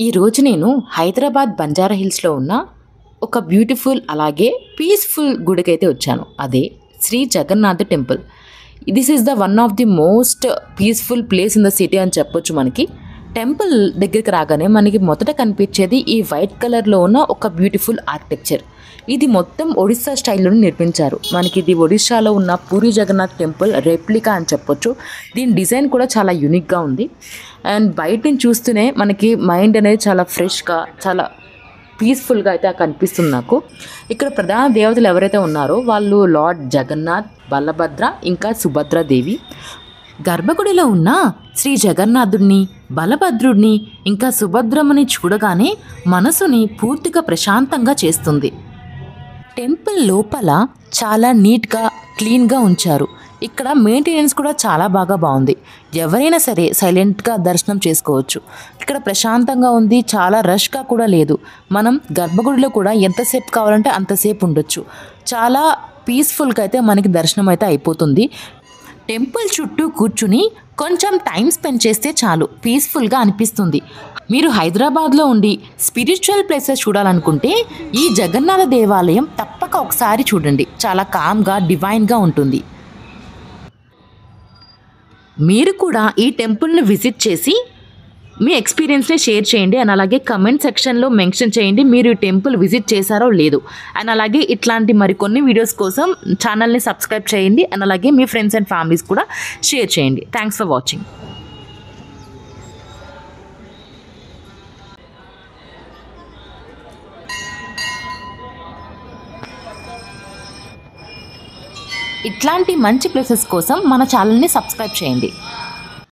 ఈరోజు నేను హైదరాబాద్ బంజారా హిల్స్లో ఉన్న ఒక బ్యూటిఫుల్ అలాగే పీస్ఫుల్ గుడికైతే వచ్చాను. అదే Shri Jagannath temple. This is the one of the most peaceful place in the city అని చెప్పొచ్చు. మనకి టెంపుల్ దగ్గరికి రాగానే మనకి మొదట కనిపించేది ఈ వైట్ కలర్లో ఉన్న ఒక బ్యూటిఫుల్ ఆర్కిటెక్చర్. ఇది మొత్తం ఒడిస్సా స్టైల్లో నిర్మించారు. మనకి ఇది ఒడిస్సాలో ఉన్న పూరి జగన్నాథ్ టెంపుల్ రెప్లికా అని చెప్పొచ్చు. దీని డిజైన్ కూడా చాలా యూనిక్గా ఉంది. అండ్ బయట నుంచి చూస్తూనే మనకి మైండ్ అనేది చాలా ఫ్రెష్గా, చాలా పీస్ఫుల్గా అయితే కనిపిస్తుంది నాకు. ఇక్కడ ప్రధాన దేవతలు ఎవరైతే ఉన్నారో వాళ్ళు లార్డ్ జగన్నాథ్, బలభద్ర, ఇంకా సుభద్రాదేవి. గర్భగుడిలో ఉన్న శ్రీ జగన్నాథుడిని, బలభద్రుడిని, ఇంకా సుభద్రమ్మని చూడగానే మనసుని పూర్తిగా ప్రశాంతంగా చేస్తుంది. టెంపుల్ లోపల చాలా నీట్గా, క్లీన్గా ఉంచారు. ఇక్కడ మెయింటెనెన్స్ కూడా చాలా బాగుంది. ఎవరైనా సరే సైలెంట్గా దర్శనం చేసుకోవచ్చు. ఇక్కడ ప్రశాంతంగా ఉంది, చాలా రష్గా కూడా లేదు. మనం గర్భగుడిలో కూడా ఎంతసేపు కావాలంటే అంతసేపు ఉండొచ్చు. చాలా పీస్ఫుల్గా అయితే మనకి దర్శనం అయితే అయిపోతుంది. టెంపుల్ చుట్టూ కూర్చుని కొంచెం టైం స్పెండ్ చేస్తే చాలు, పీస్ఫుల్గా అనిపిస్తుంది. మీరు హైదరాబాద్లో ఉండి స్పిరిచువల్ ప్లేసెస్ చూడాలనుకుంటే ఈ జగన్నాథ దేవాలయం తప్పక ఒకసారి చూడండి. చాలా కామ్గా, డివైన్గా ఉంటుంది. మీరు కూడా ఈ టెంపుల్ని విజిట్ చేసి మీ ఎక్స్పీరియన్స్ని షేర్ చేయండి. అండ్ అలాగే కమెంట్ సెక్షన్లో మెన్షన్ చేయండి మీరు ఈ టెంపుల్ విజిట్ చేశారో లేదు. అండ్ అలాగే ఇట్లాంటి మరికొన్ని వీడియోస్ కోసం ఛానల్ని సబ్స్క్రైబ్ చేయండి. అండ్ అలాగే మీ ఫ్రెండ్స్ అండ్ ఫ్యామిలీస్ కూడా షేర్ చేయండి. Thanks for watching. ఇట్లాంటి మంచి ప్లేసెస్ కోసం మన ఛానల్ని సబ్స్క్రైబ్ చేయండి.